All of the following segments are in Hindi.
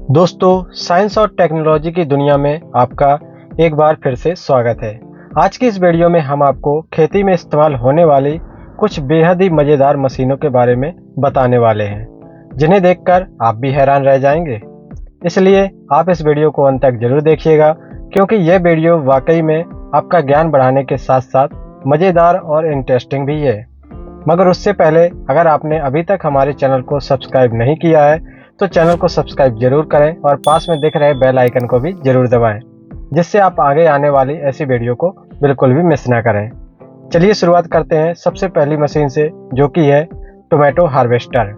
दोस्तों, साइंस और टेक्नोलॉजी की दुनिया में आपका एक बार फिर से स्वागत है। आज की इस वीडियो में हम आपको खेती में इस्तेमाल होने वाली कुछ बेहद ही मज़ेदार मशीनों के बारे में बताने वाले हैं, जिन्हें देखकर आप भी हैरान रह जाएंगे। इसलिए आप इस वीडियो को अंत तक जरूर देखिएगा, क्योंकि यह वीडियो वाकई में आपका ज्ञान बढ़ाने के साथ साथ मज़ेदार और इंटरेस्टिंग भी है। मगर उससे पहले अगर आपने अभी तक हमारे चैनल को सब्सक्राइब नहीं किया है तो चैनल को सब्सक्राइब जरूर करें और पास में दिख रहे बेल आइकन को भी जरूर दबाएं, जिससे आप आगे आने वाली ऐसी वीडियो को बिल्कुल भी मिस ना करें। चलिए शुरुआत करते हैं सबसे पहली मशीन से, जो कि है टोमेटो हार्वेस्टर।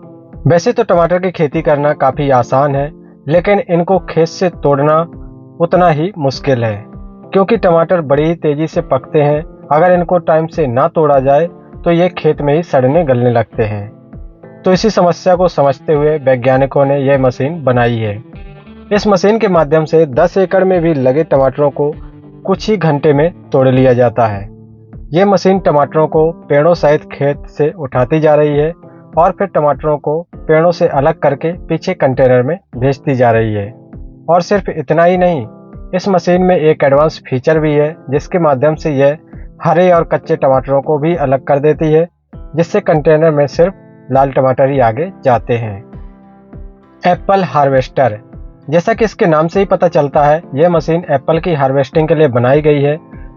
वैसे तो टमाटर की खेती करना काफ़ी आसान है, लेकिन इनको खेत से तोड़ना उतना ही मुश्किल है, क्योंकि टमाटर बड़ी ही तेज़ी से पकते हैं। अगर इनको टाइम से ना तोड़ा जाए तो ये खेत में ही सड़ने गलने लगते हैं। तो इसी समस्या को समझते हुए वैज्ञानिकों ने यह मशीन बनाई है। इस मशीन के माध्यम से 10 एकड़ में भी लगे टमाटरों को कुछ ही घंटे में तोड़ लिया जाता है। ये मशीन टमाटरों को पेड़ों सहित खेत से उठाती जा रही है और फिर टमाटरों को पेड़ों से अलग करके पीछे कंटेनर में भेजती जा रही है। और सिर्फ इतना ही नहीं, इस मशीन में एक एडवांस फीचर भी है, जिसके माध्यम से यह हरे और कच्चे टमाटरों को भी अलग कर देती है, जिससे कंटेनर में सिर्फ लाल टमाटर ही आगे जाते हैं। एप्पल हार्वेस्टर, जैसा कि इसके नाम से ही पता चलता है, यह मशीन एप्पल की हार्वेस्टिंग के लिए बनाई गई है।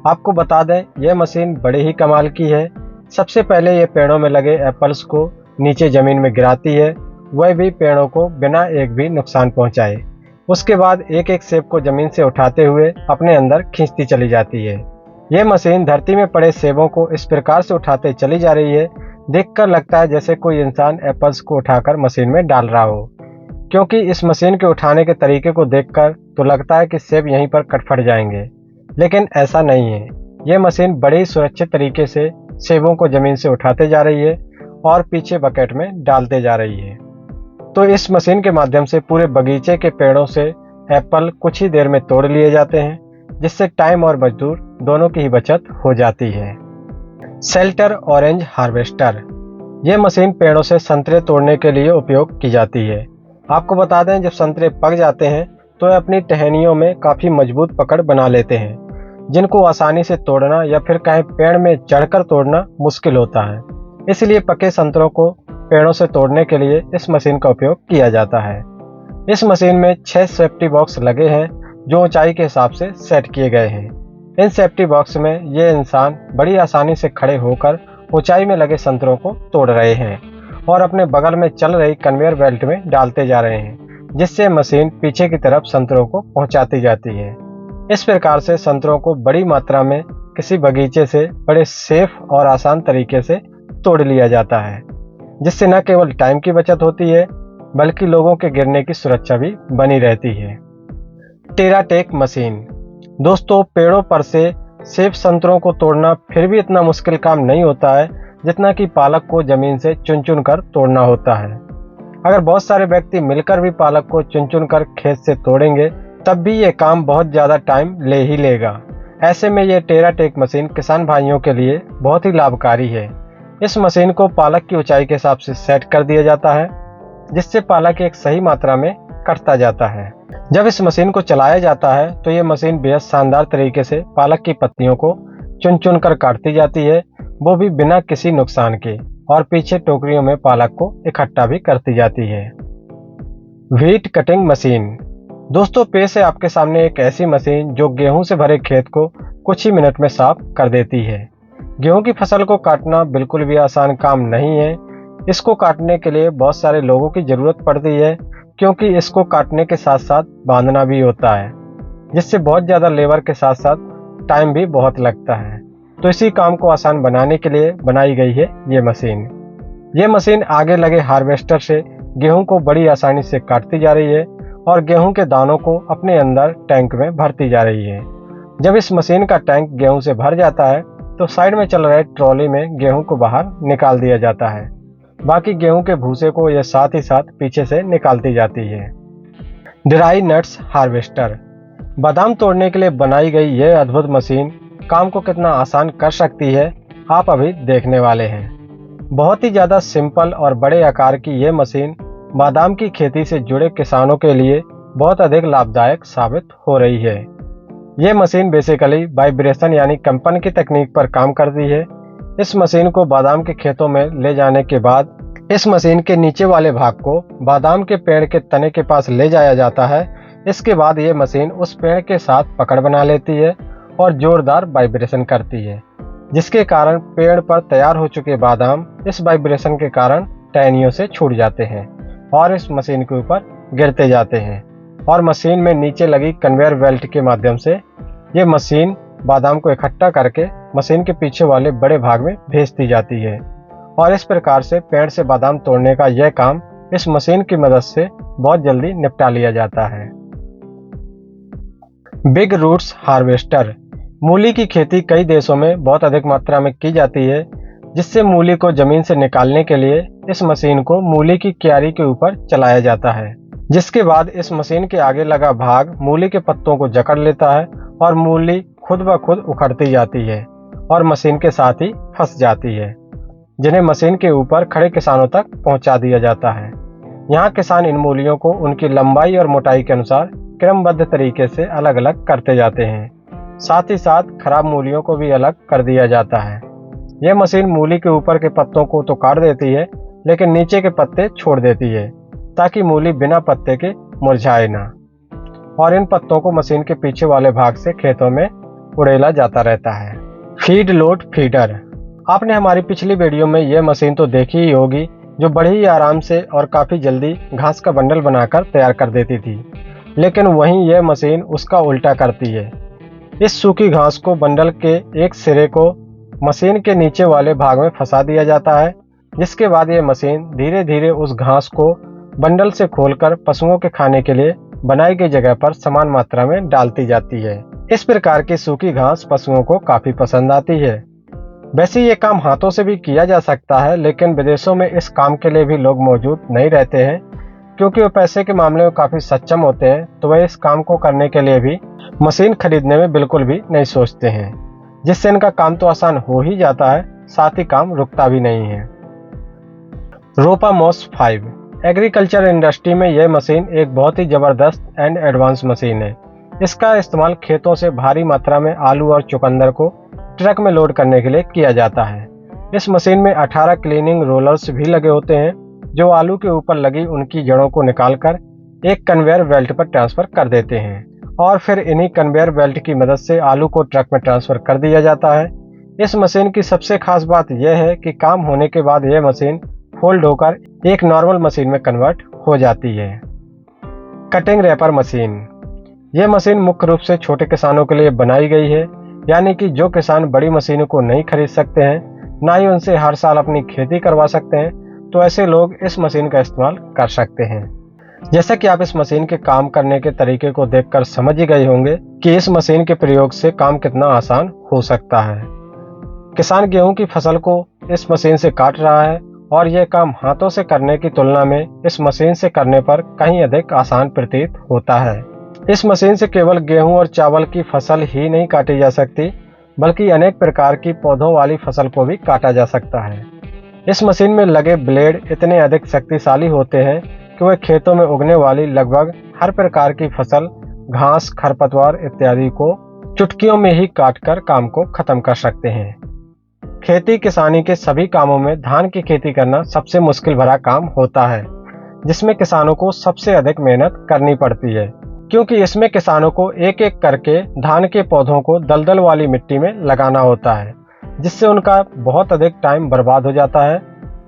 आपको बता दें, यह मशीन बड़े ही कमाल की है। सबसे पहले यह पेड़ों में लगे एप्पल्स को नीचे ज़मीन में गिराती है, वह भी पेड़ों को बिना एक भी नुकसान पहुंचाए। उसके बाद एक एक सेब को ज़मीन से उठाते हुए अपने अंदर खींचती चली जाती है। यह मशीन धरती में पड़े सेबों को इस प्रकार से उठाते चली जा रही है, देखकर लगता है जैसे कोई इंसान एप्पल्स को उठाकर मशीन में डाल रहा हो, क्योंकि इस मशीन के उठाने के तरीके को देखकर तो लगता है कि सेब यहीं पर कट फट जाएंगे, लेकिन ऐसा नहीं है। यह मशीन बड़े ही सुरक्षित तरीके से सेबों को ज़मीन से उठाते जा रही है और पीछे बकेट में डालते जा रही है। तो इस मशीन के माध्यम से पूरे बगीचे के पेड़ों से एप्पल कुछ ही देर में तोड़ लिए जाते हैं, जिससे टाइम और मजदूर दोनों की ही बचत हो जाती है। शेल्टर ऑरेंज हार्वेस्टर, यह मशीन पेड़ों से संतरे तोड़ने के लिए उपयोग की जाती है। आपको बता दें, जब संतरे पक जाते हैं तो ये अपनी टहनियों में काफ़ी मजबूत पकड़ बना लेते हैं, जिनको आसानी से तोड़ना या फिर कहीं पेड़ में चढ़कर तोड़ना मुश्किल होता है। इसलिए पके संतरों को पेड़ों से तोड़ने के लिए इस मशीन का उपयोग किया जाता है। इस मशीन में 6 सेफ्टी बॉक्स लगे हैं, जो ऊंचाई के हिसाब से सेट किए गए हैं। इन सेफ्टी बॉक्स में ये इंसान बड़ी आसानी से खड़े होकर ऊंचाई में लगे संतरों को तोड़ रहे हैं और अपने बगल में चल रही कन्वेयर बेल्ट में डालते जा रहे हैं, जिससे मशीन पीछे की तरफ संतरों को पहुंचाती जाती है। इस प्रकार से संतरों को बड़ी मात्रा में किसी बगीचे से बड़े सेफ और आसान तरीके से तोड़ लिया जाता है, जिससे न केवल टाइम की बचत होती है, बल्कि लोगों के गिरने की सुरक्षा भी बनी रहती है। टेराटेक मशीन, दोस्तों, पेड़ों पर से सेब संतरों को तोड़ना फिर भी इतना मुश्किल काम नहीं होता है जितना कि पालक को जमीन से चुन चुन कर तोड़ना होता है। अगर बहुत सारे व्यक्ति मिलकर भी पालक को चुन चुन कर खेत से तोड़ेंगे, तब भी ये काम बहुत ज़्यादा टाइम ले ही लेगा। ऐसे में ये टेराटेक मशीन किसान भाइयों के लिए बहुत ही लाभकारी है। इस मशीन को पालक की ऊंचाई के हिसाब से सेट कर दिया जाता है, जिससे पालक एक सही मात्रा में कटता जाता है। जब इस मशीन को चलाया जाता है तो ये मशीन बेहद शानदार तरीके से पालक की पत्तियों को चुन चुन कर काटती जाती है, वो भी बिना किसी नुकसान के, और पीछे टोकरियों में पालक को इकट्ठा भी करती जाती है। व्हीट कटिंग मशीन, दोस्तों, पेश है आपके सामने एक ऐसी मशीन जो गेहूं से भरे खेत को कुछ ही मिनट में साफ कर देती है। गेहूं की फसल को काटना बिल्कुल भी आसान काम नहीं है। इसको काटने के लिए बहुत सारे लोगों की ज़रूरत पड़ती है, क्योंकि इसको काटने के साथ साथ बांधना भी होता है, जिससे बहुत ज़्यादा लेबर के साथ साथ टाइम भी बहुत लगता है। तो इसी काम को आसान बनाने के लिए बनाई गई है ये मशीन। ये मशीन आगे लगे हार्वेस्टर से गेहूं को बड़ी आसानी से काटती जा रही है और गेहूं के दानों को अपने अंदर टैंक में भरती जा रही है। जब इस मशीन का टैंक गेहूं से भर जाता है तो साइड में चल रहे ट्रॉली में गेहूं को बाहर निकाल दिया जाता है। बाकी गेहूं के भूसे को यह साथ ही साथ पीछे से निकालती जाती है। ड्राई नट्स हार्वेस्टर, बादाम तोड़ने के लिए बनाई गई यह अद्भुत मशीन काम को कितना आसान कर सकती है, आप अभी देखने वाले हैं। बहुत ही ज़्यादा सिंपल और बड़े आकार की यह मशीन बादाम की खेती से जुड़े किसानों के लिए बहुत अधिक लाभदायक साबित हो रही है। ये मशीन बेसिकली वाइब्रेशन यानी कंपन की तकनीक पर काम करती है। इस मशीन को बादाम के खेतों में ले जाने के बाद इस मशीन के नीचे वाले भाग को बादाम के पेड़ के तने के पास ले जाया जाता है। इसके बाद ये मशीन उस पेड़ के साथ पकड़ बना लेती है और जोरदार वाइब्रेशन करती है, जिसके कारण पेड़ पर तैयार हो चुके बादाम इस वाइब्रेशन के कारण टहनियों से छूट जाते हैं और इस मशीन के ऊपर गिरते जाते हैं और मशीन में नीचे लगी कन्वेयर बेल्ट के माध्यम से ये मशीन बादाम को इकट्ठा करके मशीन के पीछे वाले बड़े भाग में भेज दी जाती है और इस प्रकार से पेड़ से बादाम तोड़ने का यह काम इस मशीन की मदद से बहुत जल्दी निपटा लिया जाता है। Big roots harvester. मूली की खेती कई देशों में बहुत अधिक मात्रा में की जाती है, जिससे मूली को जमीन से निकालने के लिए इस मशीन को मूली की क्यारी के ऊपर चलाया जाता है, जिसके बाद इस मशीन के आगे लगा भाग मूली के पत्तों को जकड़ लेता है और मूली खुद ब खुद उखड़ती जाती है और मशीन के साथ ही फंस जाती है, जिन्हें मशीन के ऊपर खड़े किसानों तक पहुंचा दिया जाता है। यहाँ किसान इन मूलियों को उनकी लंबाई और मोटाई के अनुसार क्रमबद्ध तरीके से अलग अलग करते जाते हैं। साथ ही साथ खराब मूलियों को भी अलग कर दिया जाता है। यह मशीन मूली के ऊपर के पत्तों को तो काट देती है, लेकिन नीचे के पत्ते छोड़ देती है ताकि मूली बिना पत्ते के मुरझाए ना, और इन पत्तों को मशीन के पीछे वाले भाग से खेतों में उड़ेला जाता रहता है। Feed load feeder. आपने हमारी पिछली वीडियो में यह मशीन तो देखी ही होगी, जो बड़े ही आराम से और काफ़ी जल्दी घास का बंडल बनाकर तैयार कर देती थी, लेकिन वहीं यह मशीन उसका उल्टा करती है। इस सूखी घास को बंडल के एक सिरे को मशीन के नीचे वाले भाग में फंसा दिया जाता है, जिसके बाद यह मशीन धीरे धीरे उस घास को बंडल से खोलकर पशुओं के खाने के लिए बनाई गई जगह पर समान मात्रा में डालती जाती है। इस प्रकार की सूखी घास पशुओं को काफ़ी पसंद आती है। वैसे ये काम हाथों से भी किया जा सकता है, लेकिन विदेशों में इस काम के लिए भी लोग मौजूद नहीं रहते हैं, क्योंकि वो पैसे के मामले में काफ़ी सक्षम होते हैं, तो वह इस काम को करने के लिए भी मशीन खरीदने में बिल्कुल भी नहीं सोचते हैं, जिससे इनका काम तो आसान हो ही जाता है, साथ ही काम रुकता भी नहीं है। रोपामॉस 5। एग्रीकल्चर इंडस्ट्री में यह मशीन एक बहुत ही ज़बरदस्त एंड एडवांस मशीन है। इसका इस्तेमाल खेतों से भारी मात्रा में आलू और चुकंदर को ट्रक में लोड करने के लिए किया जाता है। इस मशीन में 18 क्लीनिंग रोलर्स भी लगे होते हैं, जो आलू के ऊपर लगी उनकी जड़ों को निकालकर एक कन्वेयर बेल्ट पर ट्रांसफर कर देते हैं और फिर इन्हीं कन्वेयर बेल्ट की मदद से आलू को ट्रक में ट्रांसफर कर दिया जाता है। इस मशीन की सबसे खास बात यह है कि काम होने के बाद यह मशीन फोल्ड होकर एक नॉर्मल मशीन में कन्वर्ट हो जाती है। Cutting wrapper machine. यह मशीन मुख्य रूप से छोटे किसानों के लिए बनाई गई है, यानी कि जो किसान बड़ी मशीनों को नहीं खरीद सकते हैं, ना ही उनसे हर साल अपनी खेती करवा सकते हैं, तो ऐसे लोग इस मशीन का इस्तेमाल कर सकते हैं। जैसा कि आप इस मशीन के काम करने के तरीके को देखकर समझ ही गए होंगे कि इस मशीन के प्रयोग से काम कितना आसान हो सकता है। किसान गेहूं की फसल को इस मशीन से काट रहा है और यह काम हाथों से करने की तुलना में इस मशीन से करने पर कहीं अधिक आसान प्रतीत होता है। इस मशीन से केवल गेहूं और चावल की फसल ही नहीं काटी जा सकती, बल्कि अनेक प्रकार की पौधों वाली फसल को भी काटा जा सकता है। इस मशीन में लगे ब्लेड इतने अधिक शक्तिशाली होते हैं कि वे खेतों में उगने वाली लगभग हर प्रकार की फसल, घास, खरपतवार इत्यादि को चुटकियों में ही काटकर काम को खत्म कर सकते हैं। खेती किसानी के सभी कामों में धान की खेती करना सबसे मुश्किल भरा काम होता है, जिसमें किसानों को सबसे अधिक मेहनत करनी पड़ती है, क्योंकि इसमें किसानों को एक एक करके धान के पौधों को दलदल वाली मिट्टी में लगाना होता है, जिससे उनका बहुत अधिक टाइम बर्बाद हो जाता है।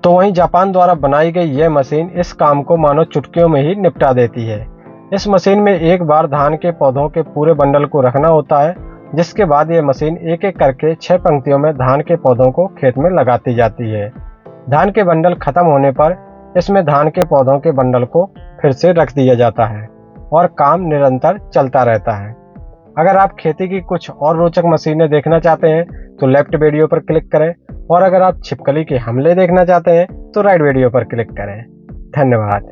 तो वहीं जापान द्वारा बनाई गई यह मशीन इस काम को मानो चुटकियों में ही निपटा देती है। इस मशीन में एक बार धान के पौधों के पूरे बंडल को रखना होता है, जिसके बाद यह मशीन एक एक करके 6 पंक्तियों में धान के पौधों को खेत में लगाती जाती है। धान के बंडल खत्म होने पर इसमें धान के पौधों के बंडल को फिर से रख दिया जाता है और काम निरंतर चलता रहता है। अगर आप खेती की कुछ और रोचक मशीनें देखना चाहते हैं तो लेफ्ट वीडियो पर क्लिक करें, और अगर आप छिपकली के हमले देखना चाहते हैं तो राइट वीडियो पर क्लिक करें। धन्यवाद।